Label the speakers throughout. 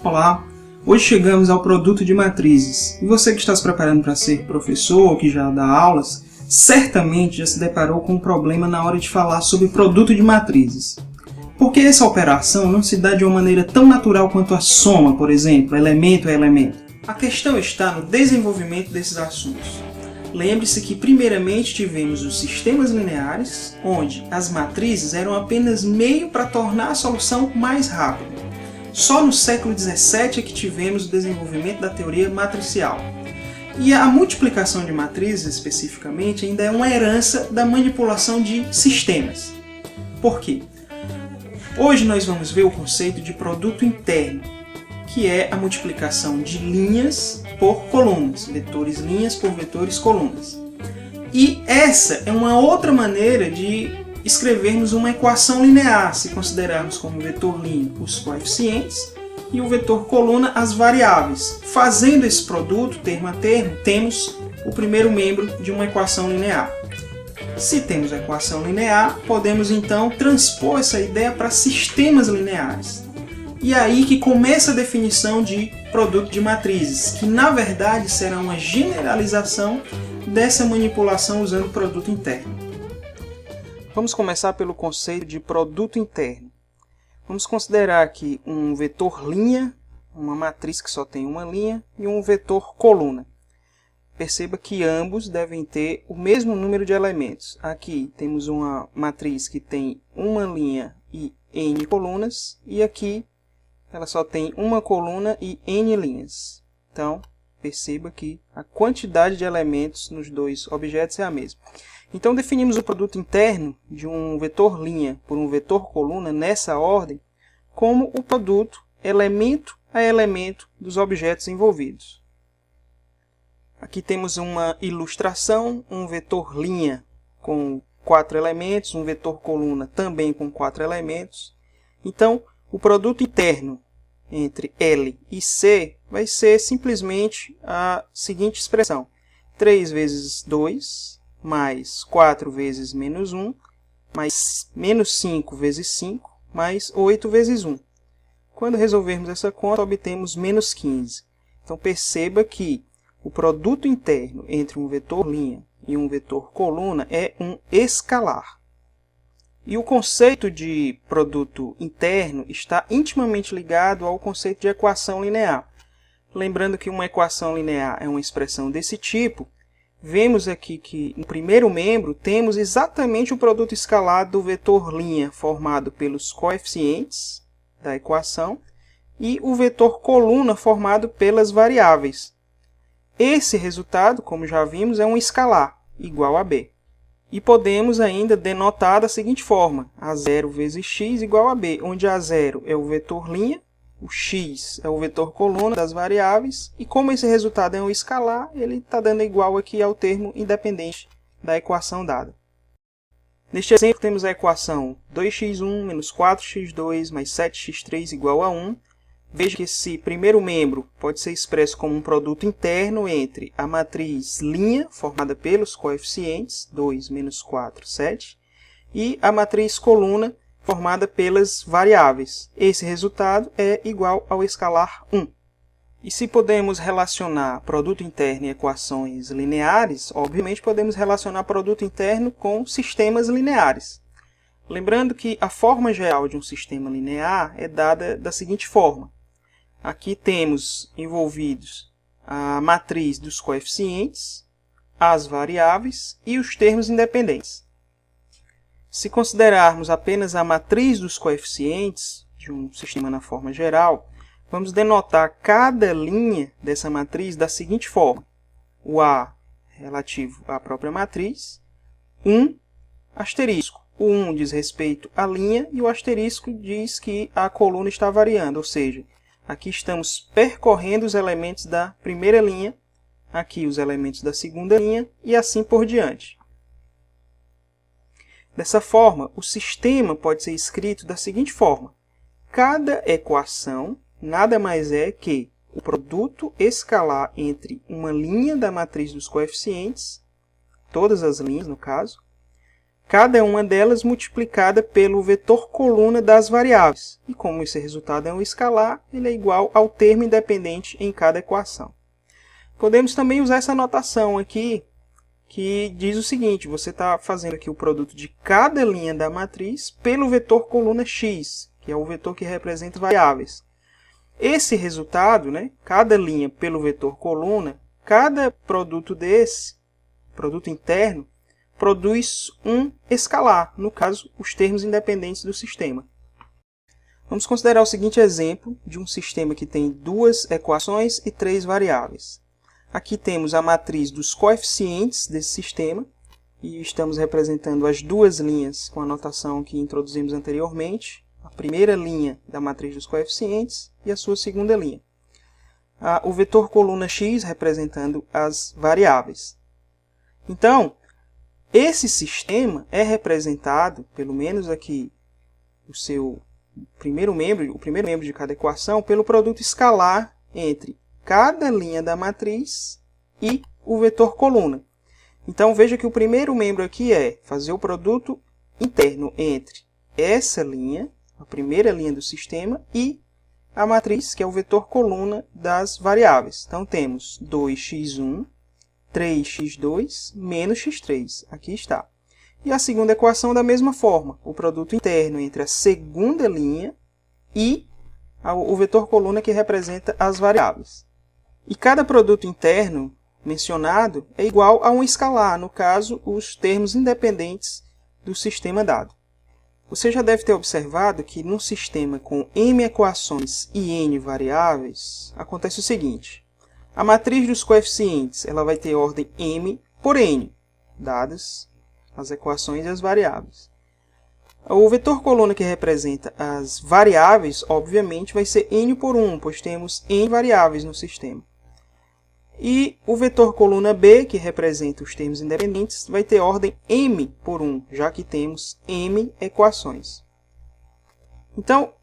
Speaker 1: Olá! Hoje chegamos ao produto de matrizes. E você que está se preparando para ser professor ou que já dá aulas, certamente já se deparou com um problema na hora de falar sobre produto de matrizes. Porque essa operação não se dá de uma maneira tão natural quanto a soma, por exemplo, elemento a elemento. A questão está no desenvolvimento desses assuntos. Lembre-se que primeiramente tivemos os sistemas lineares, onde as matrizes eram apenas meio para tornar a solução mais rápida. Só no século XVII é que tivemos o desenvolvimento da teoria matricial. E a multiplicação de matrizes, especificamente, ainda é uma herança da manipulação de sistemas. Por quê? Hoje nós vamos ver o conceito de produto interno, que é a multiplicação de linhas por colunas, vetores linhas por vetores colunas. E essa é uma outra maneira de escrevermos uma equação linear, se considerarmos como vetor linha os coeficientes e o vetor coluna as variáveis. Fazendo esse produto, termo a termo, temos o primeiro membro de uma equação linear. Se temos a equação linear, podemos então transpor essa ideia para sistemas lineares. E aí que começa a definição de produto de matrizes, que na verdade será uma generalização dessa manipulação usando o produto interno. Vamos começar pelo conceito de produto interno. Vamos considerar aqui um vetor linha, uma matriz que só tem uma linha, e um vetor coluna. Perceba que ambos devem ter o mesmo número de elementos. Aqui temos uma matriz que tem uma linha e n colunas, e aqui ela só tem uma coluna e n linhas. Então, perceba que a quantidade de elementos nos dois objetos é a mesma. Então, definimos o produto interno de um vetor linha por um vetor coluna nessa ordem como o produto elemento a elemento dos objetos envolvidos. Aqui temos uma ilustração, um vetor linha com 4 elementos, um vetor coluna também com 4 elementos. Então, o produto interno entre L e C vai ser simplesmente a seguinte expressão: 3 vezes 2, mais 4 vezes menos 1, mais menos 5 vezes 5, mais 8 vezes 1. Quando resolvermos essa conta, obtemos menos 15. Então, perceba que o produto interno entre um vetor linha e um vetor coluna é um escalar. E o conceito de produto interno está intimamente ligado ao conceito de equação linear. Lembrando que uma equação linear é uma expressão desse tipo, vemos aqui que no primeiro membro temos exatamente o produto escalar do vetor linha formado pelos coeficientes da equação e o vetor coluna formado pelas variáveis. Esse resultado, como já vimos, é um escalar, igual a b. E podemos ainda denotar da seguinte forma: A0 vezes x igual a b, onde A0 é o vetor linha, o x é o vetor coluna das variáveis, e como esse resultado é um escalar, ele está dando igual aqui ao termo independente da equação dada. Neste exemplo, temos a equação 2x1 menos 4x2 mais 7x3 igual a 1. Veja que esse primeiro membro pode ser expresso como um produto interno entre a matriz linha, formada pelos coeficientes, 2 menos 4, 7, e a matriz coluna, formada pelas variáveis. Esse resultado é igual ao escalar 1. E se podemos relacionar produto interno e equações lineares, obviamente podemos relacionar produto interno com sistemas lineares. Lembrando que a forma geral de um sistema linear é dada da seguinte forma. Aqui temos envolvidos a matriz dos coeficientes, as variáveis e os termos independentes. Se considerarmos apenas a matriz dos coeficientes de um sistema na forma geral, vamos denotar cada linha dessa matriz da seguinte forma: o A relativo à própria matriz, 1, asterisco. O 1 diz respeito à linha e o asterisco diz que a coluna está variando, ou seja, aqui estamos percorrendo os elementos da primeira linha, aqui os elementos da segunda linha e assim por diante. Dessa forma, o sistema pode ser escrito da seguinte forma: cada equação nada mais é que o produto escalar entre uma linha da matriz dos coeficientes, todas as linhas no caso, cada uma delas multiplicada pelo vetor coluna das variáveis. E como esse resultado é um escalar, ele é igual ao termo independente em cada equação. Podemos também usar essa notação aqui, que diz o seguinte: você está fazendo aqui o produto de cada linha da matriz pelo vetor coluna x, que é o vetor que representa variáveis. Esse resultado, né, cada linha pelo vetor coluna, cada produto desse, produto interno, produz um escalar, no caso, os termos independentes do sistema. Vamos considerar o seguinte exemplo de um sistema que tem duas equações e três variáveis. Aqui temos a matriz dos coeficientes desse sistema, e estamos representando as duas linhas com a notação que introduzimos anteriormente, a primeira linha da matriz dos coeficientes e a sua segunda linha. O vetor coluna x representando as variáveis. Então, esse sistema é representado, pelo menos aqui, o primeiro membro de cada equação, pelo produto escalar entre cada linha da matriz e o vetor coluna. Então, veja que o primeiro membro aqui é fazer o produto interno entre essa linha, a primeira linha do sistema, e a matriz, que é o vetor coluna das variáveis. Então, temos 2x1, 3x2 menos x3. Aqui está. E a segunda equação da mesma forma. O produto interno entre a segunda linha e o vetor coluna que representa as variáveis. E cada produto interno mencionado é igual a um escalar, no caso, os termos independentes do sistema dado. Você já deve ter observado que num sistema com m equações e n variáveis, acontece o seguinte: a matriz dos coeficientes ela vai ter ordem m por n, dadas as equações e as variáveis. O vetor coluna que representa as variáveis, obviamente, vai ser n por 1, pois temos n variáveis no sistema. E o vetor coluna b, que representa os termos independentes, vai ter ordem m por 1, já que temos m equações. Então,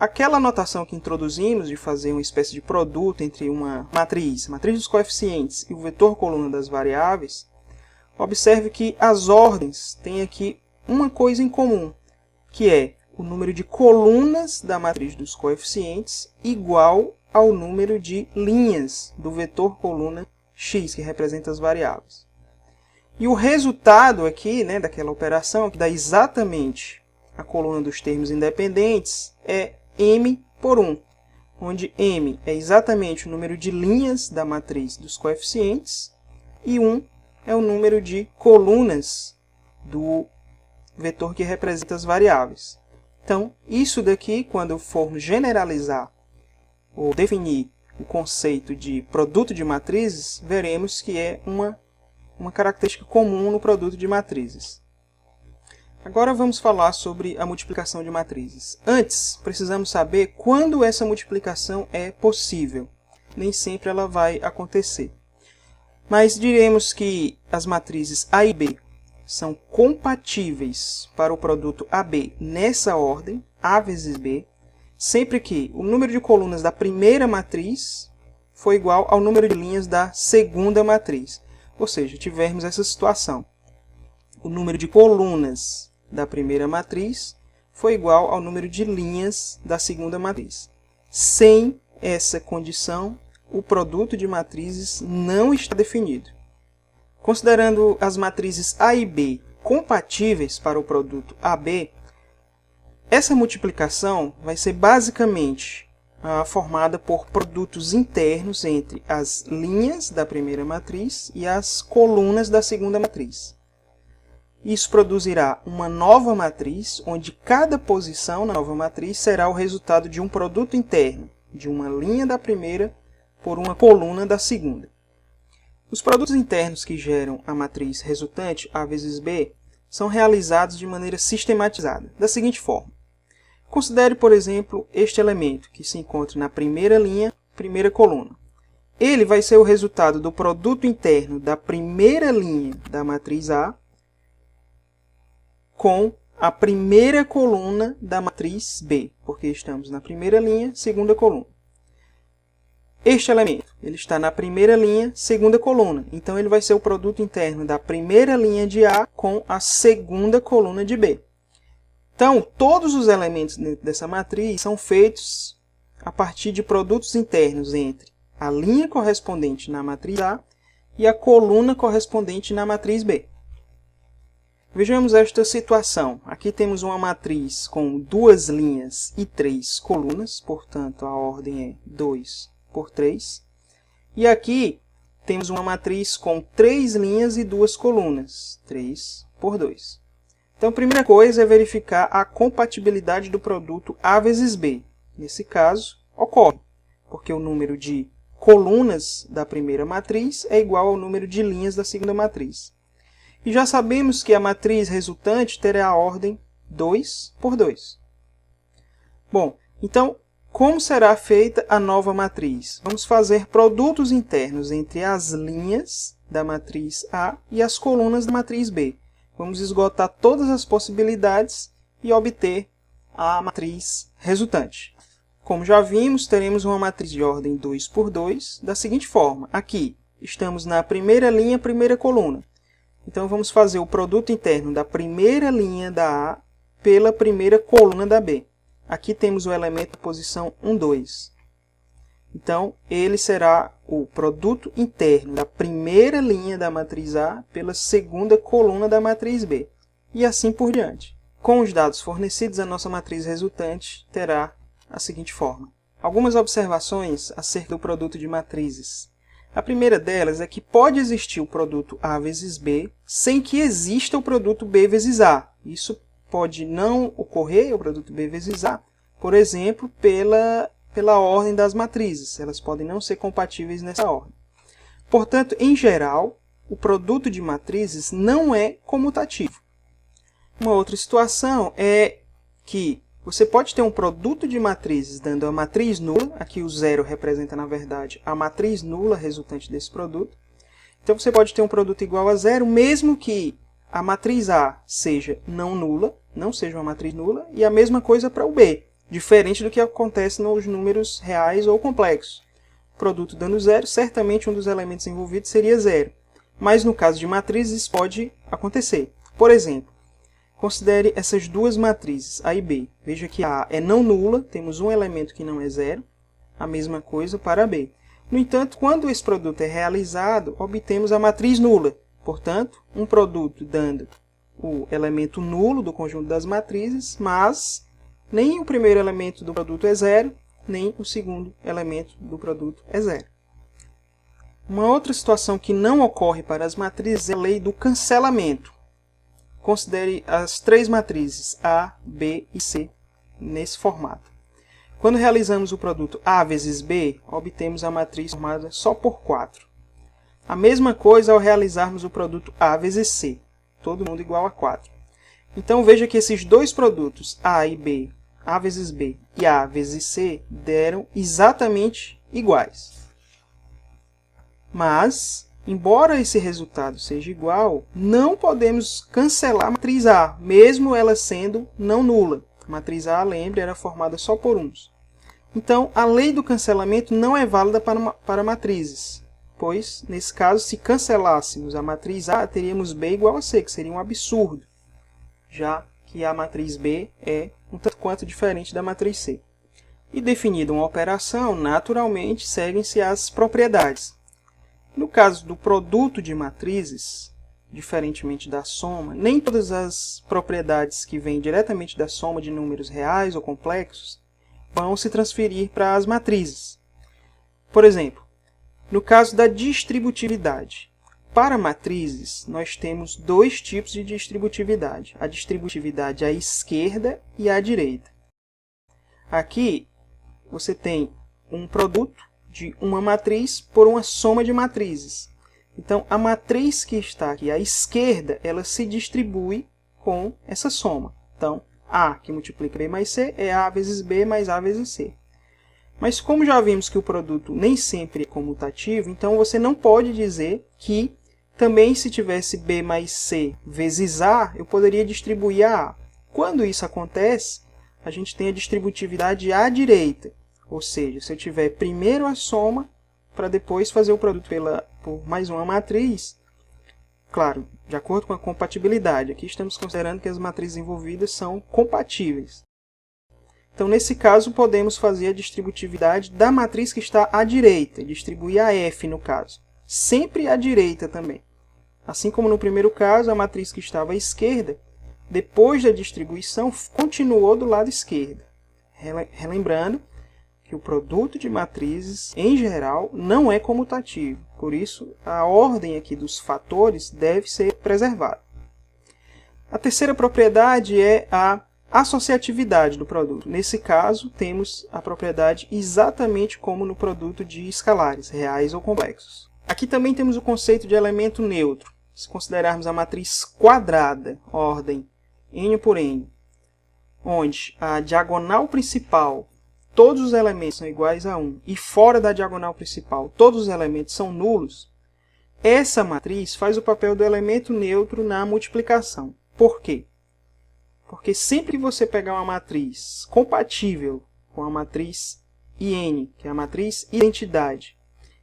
Speaker 1: aquela notação que introduzimos de fazer uma espécie de produto entre uma matriz, a matriz dos coeficientes, e o vetor coluna das variáveis, observe que as ordens têm aqui uma coisa em comum, que é o número de colunas da matriz dos coeficientes igual ao número de linhas do vetor coluna x, que representa as variáveis. E o resultado aqui, né, daquela operação, que dá exatamente a coluna dos termos independentes, é m por 1, onde m é exatamente o número de linhas da matriz dos coeficientes e 1 é o número de colunas do vetor que representa as variáveis. Então, isso daqui, quando formos generalizar ou definir o conceito de produto de matrizes, veremos que é uma característica comum no produto de matrizes. Agora vamos falar sobre a multiplicação de matrizes. Antes, precisamos saber quando essa multiplicação é possível. Nem sempre ela vai acontecer. Mas diremos que as matrizes A e B são compatíveis para o produto AB nessa ordem, A vezes B, sempre que o número de colunas da primeira matriz for igual ao número de linhas da segunda matriz. Ou seja, tivermos essa situação. O número de colunas da primeira matriz foi igual ao número de linhas da segunda matriz. Sem essa condição, o produto de matrizes não está definido. Considerando as matrizes A e B compatíveis para o produto AB, essa multiplicação vai ser basicamente formada por produtos internos entre as linhas da primeira matriz e as colunas da segunda matriz. Isso produzirá uma nova matriz, onde cada posição na nova matriz será o resultado de um produto interno, de uma linha da primeira por uma coluna da segunda. Os produtos internos que geram a matriz resultante, A vezes B, são realizados de maneira sistematizada, da seguinte forma. Considere, por exemplo, este elemento que se encontra na primeira linha, primeira coluna. Ele vai ser o resultado do produto interno da primeira linha da matriz A com a primeira coluna da matriz B, porque estamos na primeira linha, segunda coluna. Este elemento, ele está na primeira linha, segunda coluna. Então, ele vai ser o produto interno da primeira linha de A com a segunda coluna de B. Então, todos os elementos dessa matriz são feitos a partir de produtos internos entre a linha correspondente na matriz A e a coluna correspondente na matriz B. Vejamos esta situação. Aqui temos uma matriz com 2 linhas e 3 colunas, portanto, a ordem é 2 por 3. E aqui temos uma matriz com 3 linhas e 2 colunas, 3 por 2. Então, a primeira coisa é verificar a compatibilidade do produto A vezes B. Nesse caso, ocorre, porque o número de colunas da primeira matriz é igual ao número de linhas da segunda matriz. E já sabemos que a matriz resultante terá a ordem 2 por 2. Bom, então, como será feita a nova matriz? Vamos fazer produtos internos entre as linhas da matriz A e as colunas da matriz B. Vamos esgotar todas as possibilidades e obter a matriz resultante. Como já vimos, teremos uma matriz de ordem 2 por 2 da seguinte forma. Aqui, estamos na primeira linha, primeira coluna. Então, vamos fazer o produto interno da primeira linha da A pela primeira coluna da B. Aqui temos o elemento da posição 1, 2. Então, ele será o produto interno da primeira linha da matriz A pela segunda coluna da matriz B. E assim por diante. Com os dados fornecidos, a nossa matriz resultante terá a seguinte forma. Algumas observações acerca do produto de matrizes. A primeira delas é que pode existir o produto A vezes B sem que exista o produto B vezes A. Isso pode não ocorrer, o produto B vezes A, por exemplo, pela ordem das matrizes. Elas podem não ser compatíveis nessa ordem. Portanto, em geral, o produto de matrizes não é comutativo. Uma outra situação é que você pode ter um produto de matrizes dando a matriz nula. Aqui o 0 representa, na verdade, a matriz nula resultante desse produto. Então, você pode ter um produto igual a 0, mesmo que a matriz A seja não nula, não seja uma matriz nula, e a mesma coisa para o B, diferente do que acontece nos números reais ou complexos. Produto dando 0, certamente um dos elementos envolvidos seria 0. Mas no caso de matrizes, isso pode acontecer. Por exemplo, considere essas duas matrizes, A e B. Veja que a A é não nula, temos um elemento que não é 0. A mesma coisa para B. No entanto, quando esse produto é realizado, obtemos a matriz nula. Portanto, um produto dando o elemento nulo do conjunto das matrizes, mas nem o primeiro elemento do produto é 0, nem o segundo elemento do produto é 0. Uma outra situação que não ocorre para as matrizes é a lei do cancelamento. Considere as 3 matrizes A, B e C nesse formato. Quando realizamos o produto A vezes B, obtemos a matriz formada só por 4. A mesma coisa ao realizarmos o produto A vezes C, todo mundo igual a 4. Então veja que esses dois produtos, A e B, A vezes B e A vezes C, deram exatamente iguais. Mas, embora esse resultado seja igual, não podemos cancelar a matriz A, mesmo ela sendo não nula. A matriz A, lembre, era formada só por uns. Então, a lei do cancelamento não é válida para matrizes, pois, nesse caso, se cancelássemos a matriz A, teríamos B igual a C, que seria um absurdo, já que a matriz B é um tanto quanto diferente da matriz C. E definida uma operação, naturalmente, seguem-se as propriedades. No caso do produto de matrizes, diferentemente da soma, nem todas as propriedades que vêm diretamente da soma de números reais ou complexos vão se transferir para as matrizes. Por exemplo, no caso da distributividade. Para matrizes, nós temos 2 tipos de distributividade. A distributividade à esquerda e à direita. Aqui, você tem um produto de uma matriz por uma soma de matrizes. Então, a matriz que está aqui à esquerda, ela se distribui com essa soma. Então, A, que multiplica B mais C, é A vezes B mais A vezes C. Mas como já vimos que o produto nem sempre é comutativo, então você não pode dizer que também se tivesse B mais C vezes A, eu poderia distribuir a A. Quando isso acontece, a gente tem a distributividade à direita. Ou seja, se eu tiver primeiro a soma, para depois fazer o produto por mais uma matriz, claro, de acordo com a compatibilidade. Aqui estamos considerando que as matrizes envolvidas são compatíveis. Então, nesse caso, podemos fazer a distributividade da matriz que está à direita, distribuir a F no caso. Sempre à direita também. Assim como no primeiro caso, a matriz que estava à esquerda, depois da distribuição, continuou do lado esquerdo. Relembrando que o produto de matrizes, em geral, não é comutativo. Por isso, a ordem aqui dos fatores deve ser preservada. A terceira propriedade é a associatividade do produto. Nesse caso, temos a propriedade exatamente como no produto de escalares, reais ou complexos. Aqui também temos o conceito de elemento neutro. Se considerarmos a matriz quadrada, ordem n por n, onde a diagonal principal, todos os elementos são iguais a 1, e fora da diagonal principal, todos os elementos são nulos, essa matriz faz o papel do elemento neutro na multiplicação. Por quê? Porque sempre que você pegar uma matriz compatível com a matriz IN, que é a matriz identidade,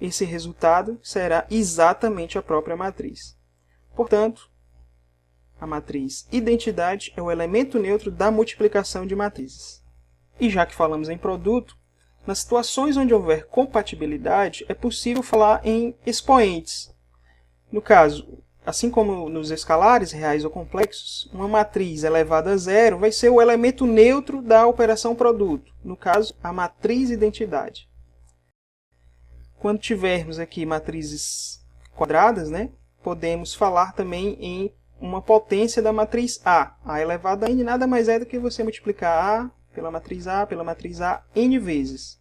Speaker 1: esse resultado será exatamente a própria matriz. Portanto, a matriz identidade é o elemento neutro da multiplicação de matrizes. E já que falamos em produto, nas situações onde houver compatibilidade, é possível falar em expoentes. No caso, assim como nos escalares, reais ou complexos, uma matriz elevada a zero vai ser o elemento neutro da operação produto. No caso, a matriz identidade. Quando tivermos aqui matrizes quadradas, podemos falar também em uma potência da matriz A. A elevado a n nada mais é do que você multiplicar A pela matriz A n vezes.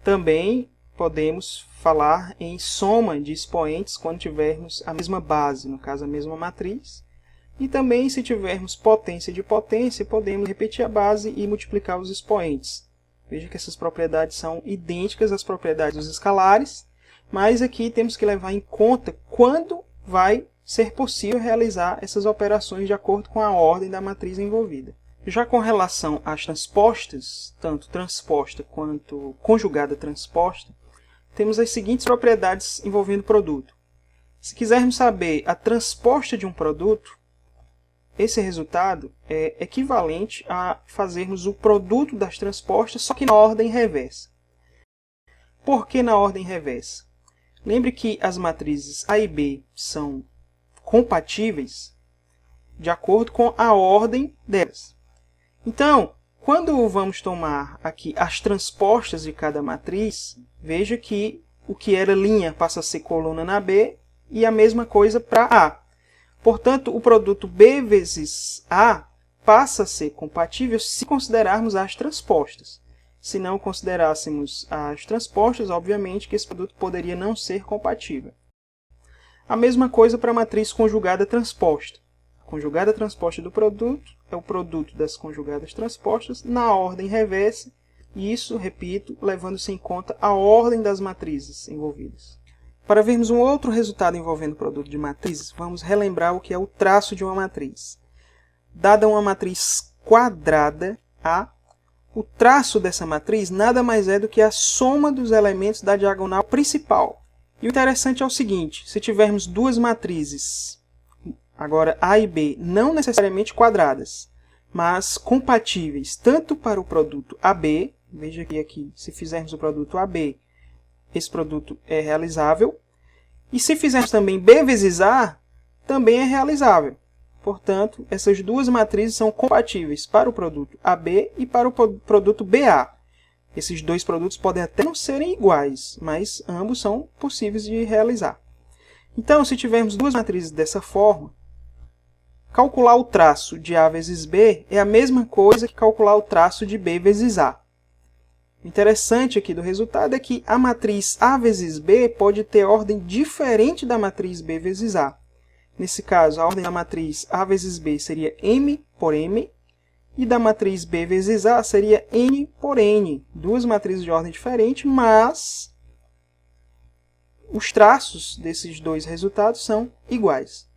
Speaker 1: Também podemos falar em soma de expoentes quando tivermos a mesma base, no caso a mesma matriz. E também, se tivermos potência de potência, podemos repetir a base e multiplicar os expoentes. Veja que essas propriedades são idênticas às propriedades dos escalares, mas aqui temos que levar em conta quando vai ser possível realizar essas operações de acordo com a ordem da matriz envolvida. Já com relação às transpostas, tanto transposta quanto conjugada transposta, temos as seguintes propriedades envolvendo o produto. Se quisermos saber a transposta de um produto, esse resultado é equivalente a fazermos o produto das transpostas, só que na ordem reversa. Por que na ordem reversa? Lembre que as matrizes A e B são compatíveis de acordo com a ordem delas. Então, quando vamos tomar aqui as transpostas de cada matriz, veja que o que era linha passa a ser coluna na B e a mesma coisa para A. Portanto, o produto B vezes A passa a ser compatível se considerarmos as transpostas. Se não considerássemos as transpostas, obviamente que esse produto poderia não ser compatível. A mesma coisa para a matriz conjugada transposta. A conjugada transposta do produto é o produto das conjugadas transpostas na ordem reversa, e isso, repito, levando-se em conta a ordem das matrizes envolvidas. Para vermos um outro resultado envolvendo o produto de matrizes, vamos relembrar o que é o traço de uma matriz. Dada uma matriz quadrada A, o traço dessa matriz nada mais é do que a soma dos elementos da diagonal principal. E o interessante é o seguinte, se tivermos duas matrizes, agora A e B, não necessariamente quadradas, mas compatíveis tanto para o produto AB, veja que aqui, se fizermos o produto AB, esse produto é realizável, e se fizermos também B vezes A, também é realizável. Portanto, essas duas matrizes são compatíveis para o produto AB e para o produto BA. Esses dois produtos podem até não serem iguais, mas ambos são possíveis de realizar. Então, se tivermos duas matrizes dessa forma, calcular o traço de A vezes B é a mesma coisa que calcular o traço de B vezes A. O interessante aqui do resultado é que a matriz A vezes B pode ter ordem diferente da matriz B vezes A. Nesse caso, a ordem da matriz A vezes B seria M por M, e da matriz B vezes A seria N por N. Duas matrizes de ordem diferente, mas os traços desses dois resultados são iguais.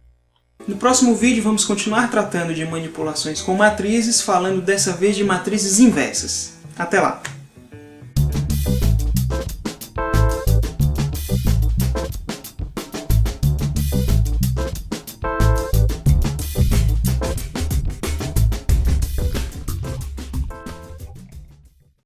Speaker 1: No próximo vídeo vamos continuar tratando de manipulações com matrizes, falando dessa vez de matrizes inversas. Até lá!